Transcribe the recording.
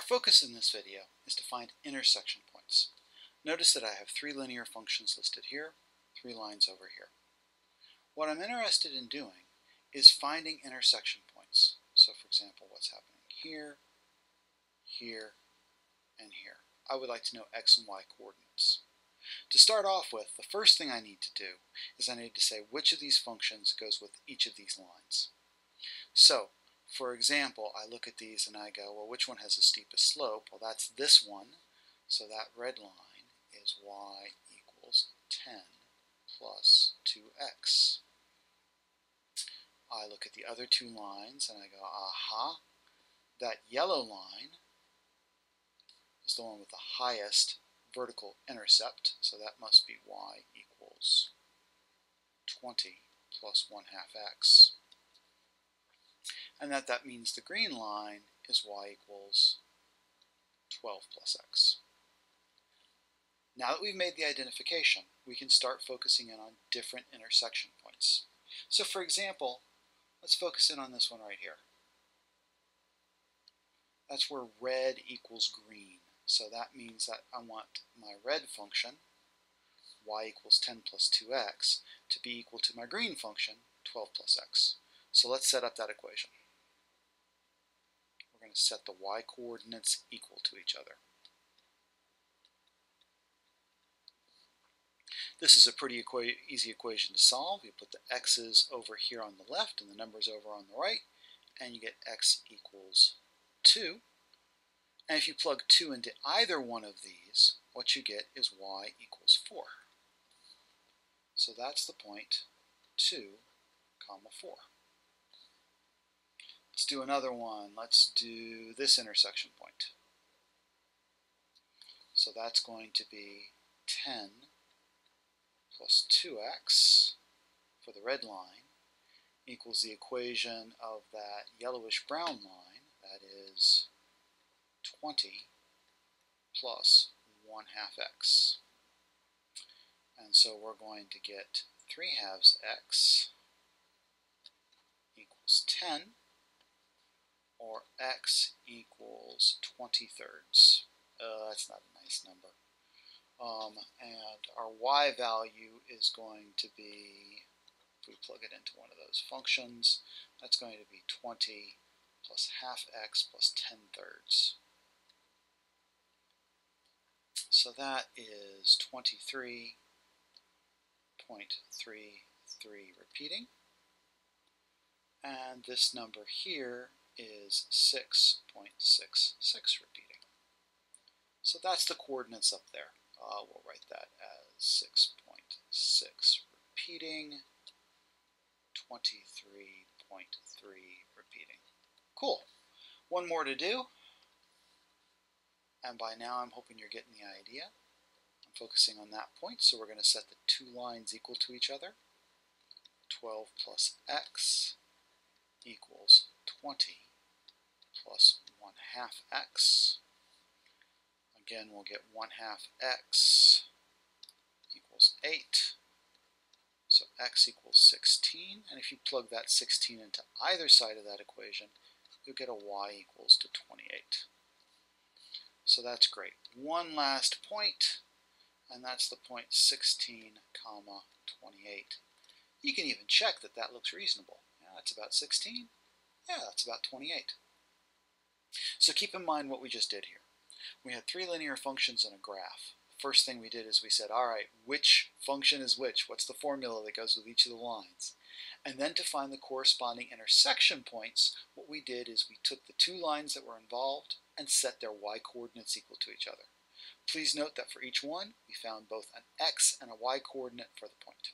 Our focus in this video is to find intersection points. Notice that I have three linear functions listed here, three lines over here. What I'm interested in doing is finding intersection points. So for example, what's happening here, here, and here. I would like to know x and y coordinates. To start off with, the first thing I need to do is I need to say which of these functions goes with each of these lines. So, for example, I look at these and I go, well, which one has the steepest slope? Well, that's this one. So that red line is y equals 10 plus 2x. I look at the other two lines and I go, aha, that yellow line is the one with the highest vertical intercept, so that must be y equals 20 plus 1/2 x. And that means the green line is y equals 12 plus x. Now that we've made the identification, we can start focusing in on different intersection points. So for example, let's focus in on this one right here. That's where red equals green. So that means that I want my red function, y equals 10 plus 2x, to be equal to my green function, 12 plus x. So let's set up that equation. We're going to set the y coordinates equal to each other. This is a pretty easy equation to solve. You put the x's over here on the left and the numbers over on the right, and you get x equals 2. And if you plug 2 into either one of these, what you get is y equals 4. So that's the point 2, 4. Let's do another one. Let's do this intersection point. So that's going to be 10 plus 2x for the red line equals the equation of that yellowish brown line, that is 20 plus 1/2 x. And so we're going to get 3/2 x equals 10, or x equals 20/3. That's not a nice number. And our y value is going to be, if we plug it into one of those functions, that's going to be 20 plus 1/2 x plus 10/3. So that is 23.33 repeating. And this number here is 6.66 repeating. So that's the coordinates up there. We'll write that as 6.6 repeating, 23.3 repeating. Cool. One more to do. And by now I'm hoping you're getting the idea. I'm focusing on that point, so we're going to set the two lines equal to each other. 12 plus x equals 20 plus 1/2 x. Again, we'll get 1/2 x equals 8. So x equals 16. And if you plug that 16 into either side of that equation, you'll get a y equals to 28. So that's great. One last point, and that's the point 16, 28. You can even check that that looks reasonable. Yeah, that's about 16. Yeah, that's about 28. So keep in mind what we just did here. We had three linear functions in a graph. First thing we did is we said, all right, which function is which? What's the formula that goes with each of the lines? And then to find the corresponding intersection points, what we did is we took the two lines that were involved and set their y coordinates equal to each other. Please note that for each one, we found both an x and a y coordinate for the point.